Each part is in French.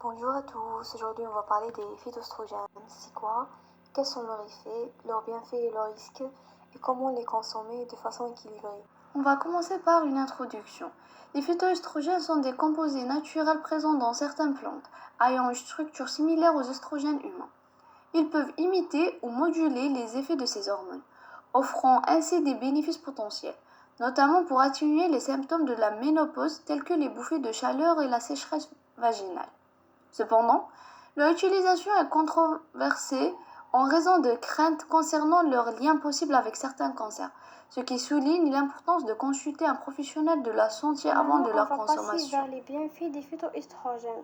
Bonjour à tous, aujourd'hui on va parler des phytoestrogènes. C'est quoi? Quels sont leurs effets, leurs bienfaits et leurs risques, et comment les consommer de façon équilibrée? On va commencer par une introduction. Les phytoestrogènes sont des composés naturels présents dans certaines plantes, ayant une structure similaire aux oestrogènes humains. Ils peuvent imiter ou moduler les effets de ces hormones, offrant ainsi des bénéfices potentiels, notamment pour atténuer les symptômes de la ménopause tels que les bouffées de chaleur et la sécheresse vaginale. Cependant, leur utilisation est controversée en raison de craintes concernant leur lien possible avec certains cancers, ce qui souligne l'importance de consulter un professionnel de la santé avant de leur On va passer consommation. vers les bienfaits des phytoestrogènes.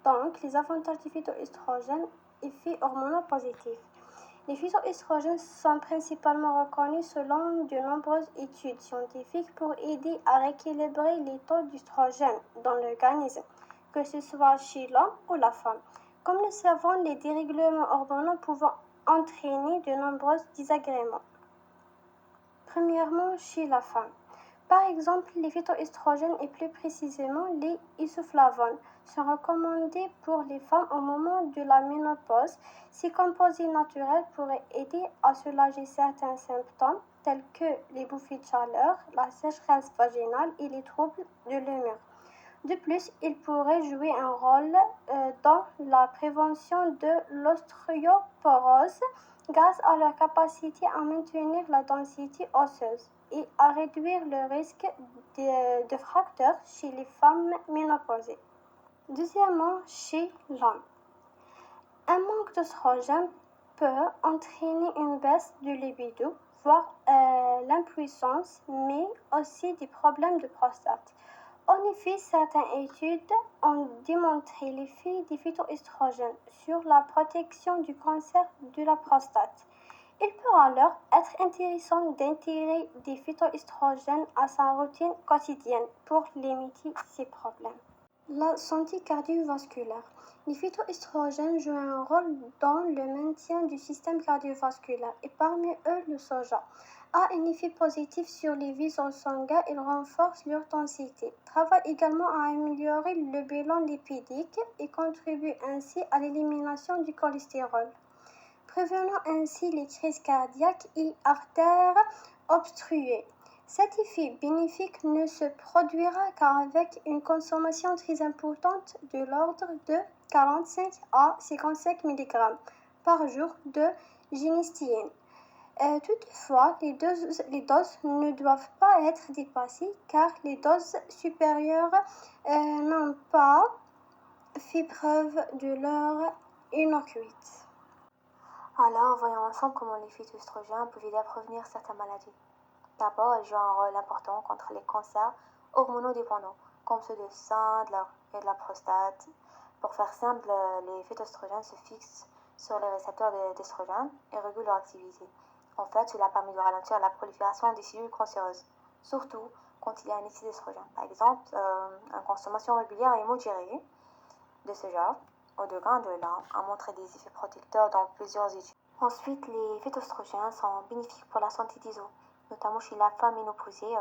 Donc, les avantages des phytoestrogènes, effets hormonaux positifs. Les phytoestrogènes sont principalement reconnus selon de nombreuses études scientifiques pour aider à rééquilibrer les taux d'œstrogène dans l'organisme, que ce soit chez l'homme ou la femme. Comme nous savons, les dérèglements hormonaux peuvent entraîner de nombreux désagréments. Premièrement, chez la femme. Par exemple, les phytoestrogènes et plus précisément les isoflavones sont recommandés pour les femmes au moment de la ménopause. Ces composés naturels pourraient aider à soulager certains symptômes tels que les bouffées de chaleur, la sécheresse vaginale et les troubles de l'humeur. De plus, ils pourraient jouer un rôle dans la prévention de l'ostéoporose grâce à leur capacité à maintenir la densité osseuse et à réduire le risque de fractures chez les femmes ménopausées. Deuxièmement, chez l'homme. Un manque d'oestrogène peut entraîner une baisse de libido, voire l'impuissance, mais aussi des problèmes de prostate. En effet, certaines études ont démontré l'effet des phytoestrogènes sur la protection du cancer de la prostate. Il peut alors être intéressant d'intégrer des phytoestrogènes à sa routine quotidienne pour limiter ces problèmes. La santé cardiovasculaire. Les phytoestrogènes jouent un rôle dans le maintien du système cardiovasculaire et parmi eux le soja a un effet positif sur les vaisseaux sanguins et renforce leur densité, travaille également à améliorer le bilan lipidique et contribue ainsi à l'élimination du cholestérol, prévenant ainsi les crises cardiaques et artères obstruées. Cet effet bénéfique ne se produira qu'avec une consommation très importante de l'ordre de 45 à 55 mg par jour de génistéine. Toutefois, les doses ne doivent pas être dépassées car les doses supérieures n'ont pas fait preuve de leur innocuité. Alors, voyons ensemble comment les phytoestrogènes peuvent aider à prévenir certaines maladies. D'abord, ils jouent un rôle important contre les cancers hormonodépendants, comme ceux du sein et de la prostate. Pour faire simple, les phytoestrogènes se fixent sur les récepteurs d'estrogènes et régulent leur activité. En fait, cela permet de ralentir la prolifération des cellules cancéreuses, surtout quand il y a un excès d'estrogène. Par exemple, une consommation régulière et modérée de ce genre, ou de grains de lin, a montré des effets protecteurs dans plusieurs études. Ensuite, les phytoestrogènes sont bénéfiques pour la santé des os, notamment chez la femme ménopausée.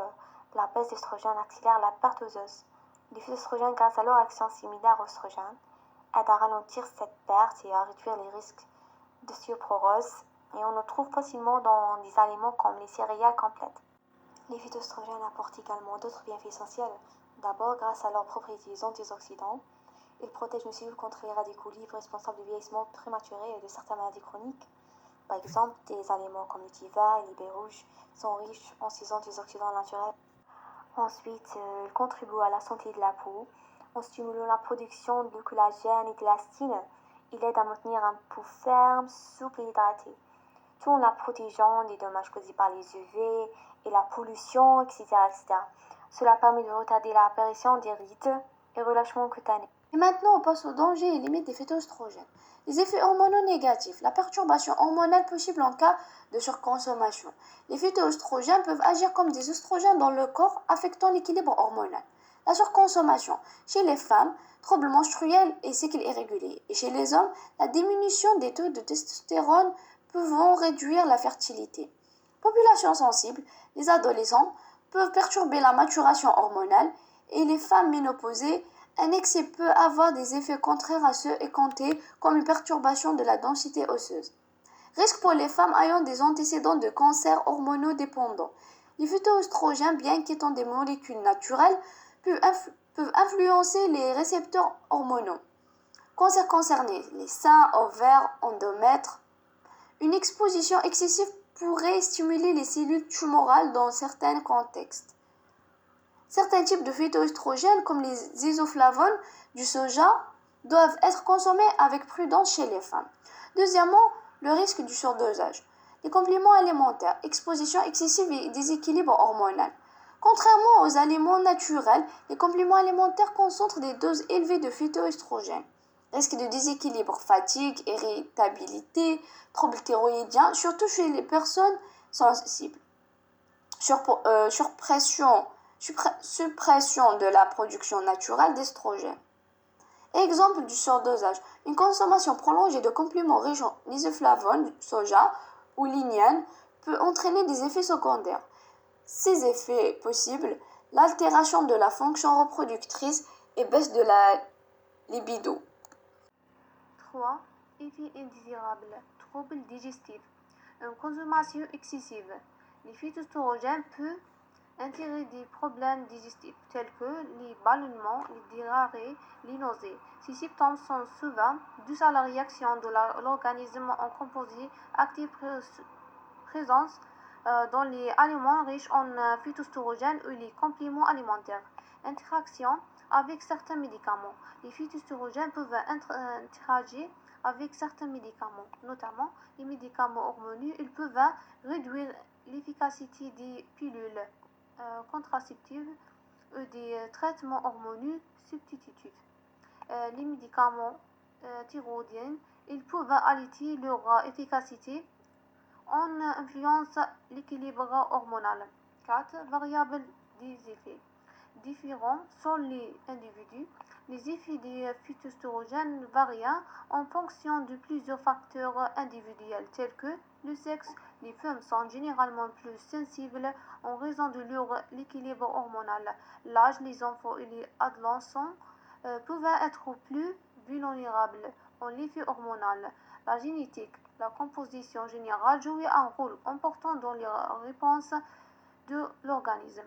La baisse d'estrogène accélère la perte aux os. Les phytoestrogènes, grâce à leur action similaire aux oestrogènes, aident à ralentir cette perte et à réduire les risques d'ostéoporose, et on le trouve facilement dans des aliments comme les céréales complètes. Les phytoestrogènes apportent également d'autres bienfaits essentiels. D'abord, grâce à leurs propriétés antioxydantes, ils protègent nos cellules contre les radicaux libres responsables du vieillissement prématuré et de certaines maladies chroniques. Par exemple, des aliments comme le thé vert et les baies rouges sont riches en ces antioxydants naturels. Ensuite, ils contribuent à la santé de la peau en stimulant la production de collagène et d'élastine. Il aide à maintenir un peau ferme, souple et hydratée, tout en la protégeant des dommages causés par les UV et la pollution, etc., etc. Cela permet de retarder l'apparition des rides et relâchements cutanés. Et maintenant, on passe aux dangers et limites des phytoestrogènes. Les effets hormonaux négatifs, la perturbation hormonale possible en cas de surconsommation. Les phytoestrogènes peuvent agir comme des oestrogènes dans le corps, affectant l'équilibre hormonal. La surconsommation. Chez les femmes, troubles menstruels et cycles irréguliers. Et chez les hommes, la diminution des taux de testostérone pouvant réduire la fertilité. Population sensible, les adolescents peuvent perturber la maturation hormonale et les femmes ménopausées, un excès peut avoir des effets contraires à ceux escomptés, comme une perturbation de la densité osseuse. Risque pour les femmes ayant des antécédents de cancer hormonodépendants. Les phytoestrogènes, bien qu'étant des molécules naturelles, peuvent influencer les récepteurs hormonaux. Cancers concernés, les seins, ovaires, endomètres. Une exposition excessive pourrait stimuler les cellules tumorales dans certains contextes. Certains types de phytoestrogènes, comme les isoflavones du soja, doivent être consommés avec prudence chez les femmes. Deuxièmement, le risque du surdosage. Les compléments alimentaires, exposition excessive et déséquilibre hormonal. Contrairement aux aliments naturels, les compléments alimentaires concentrent des doses élevées de phytoestrogènes. Risque de déséquilibre, fatigue, irritabilité, troubles thyroïdiens, surtout chez les personnes sensibles. Suppression de la production naturelle d'estrogènes. Exemple du surdosage. Une consommation prolongée de compléments riches en isoflavones, soja ou lignane peut entraîner des effets secondaires. Ces effets possibles, l'altération de la fonction reproductrice et baisse de la libido. 3. Effets indésirables. Troubles digestifs. Une consommation excessive. Les phytoestrogènes peuvent entraîner des problèmes digestifs tels que les ballonnements, les diarrhées, les nausées. Ces symptômes sont souvent dus à la réaction de l'organisme en composés actifs présents dans les aliments riches en phytoestrogènes ou les compléments alimentaires. Interaction avec certains médicaments. Les phytoestrogènes peuvent interagir avec certains médicaments, notamment les médicaments hormonaux. Ils peuvent réduire l'efficacité des pilules contraceptives ou des traitements hormonaux substitutifs. Les médicaments thyroïdiens, ils peuvent altérer leur efficacité en influence l'équilibre hormonal. 4. Variables des effets. Différents sur les individus. Les effets des phytoestrogènes varient en fonction de plusieurs facteurs individuels tels que le sexe. Les femmes sont généralement plus sensibles en raison de leur équilibre hormonal. L'âge, les enfants et les adolescents peuvent être plus vulnérables en l'effet hormonal. La génétique, la composition générale joue un rôle important dans les réponses de l'organisme.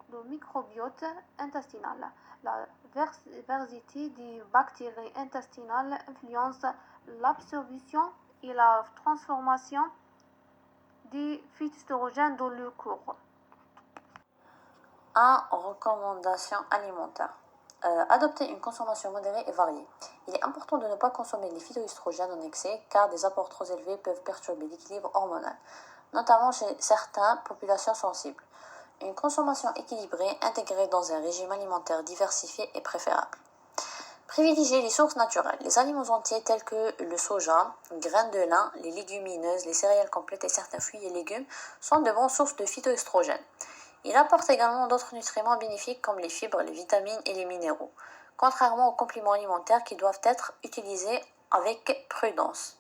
Le microbiote intestinal. La diversité des bactéries intestinales influence l'absorption et la transformation des phytoestrogènes dans le corps. 1. Recommandations alimentaires. Adopter une consommation modérée et variée. Il est important de ne pas consommer les phytoestrogènes en excès car des apports trop élevés peuvent perturber l'équilibre hormonal, notamment chez certaines populations sensibles. Une consommation équilibrée intégrée dans un régime alimentaire diversifié est préférable. Privilégier les sources naturelles. Les aliments entiers tels que le soja, graines de lin, les légumineuses, les céréales complètes et certains fruits et légumes sont de bonnes sources de phytoestrogènes. Il apporte également d'autres nutriments bénéfiques comme les fibres, les vitamines et les minéraux, contrairement aux compléments alimentaires qui doivent être utilisés avec prudence.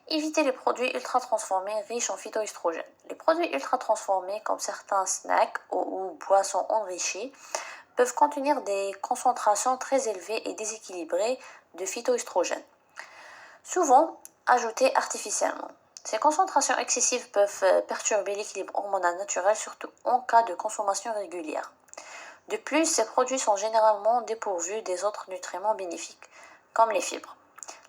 Éviter les produits ultra-transformés riches en phytoestrogènes. Les produits ultra-transformés, comme certains snacks ou boissons enrichies, peuvent contenir des concentrations très élevées et déséquilibrées de phytoestrogènes, souvent ajoutées artificiellement. Ces concentrations excessives peuvent perturber l'équilibre hormonal naturel, surtout en cas de consommation régulière. De plus, ces produits sont généralement dépourvus des autres nutriments bénéfiques, comme les fibres.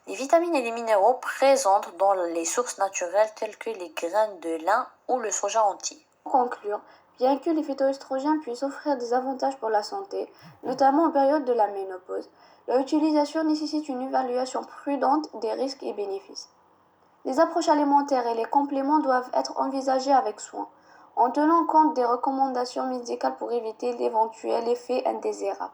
Les vitamines et les minéraux présents dans les sources naturelles telles que les graines de lin ou le soja entier. Pour conclure, bien que les phytoestrogènes puissent offrir des avantages pour la santé, notamment en période de la ménopause, leur utilisation nécessite une évaluation prudente des risques et bénéfices. Les approches alimentaires et les compléments doivent être envisagés avec soin, en tenant compte des recommandations médicales pour éviter d'éventuels effets indésirables.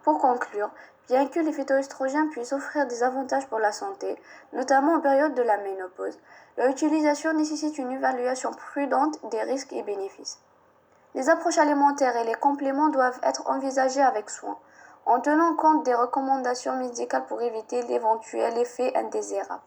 Pour conclure, bien que les phytoestrogènes puissent offrir des avantages pour la santé, notamment en période de la ménopause, leur utilisation nécessite une évaluation prudente des risques et bénéfices. Les approches alimentaires et les compléments doivent être envisagés avec soin, en tenant compte des recommandations médicales pour éviter l'éventuel effet indésirable.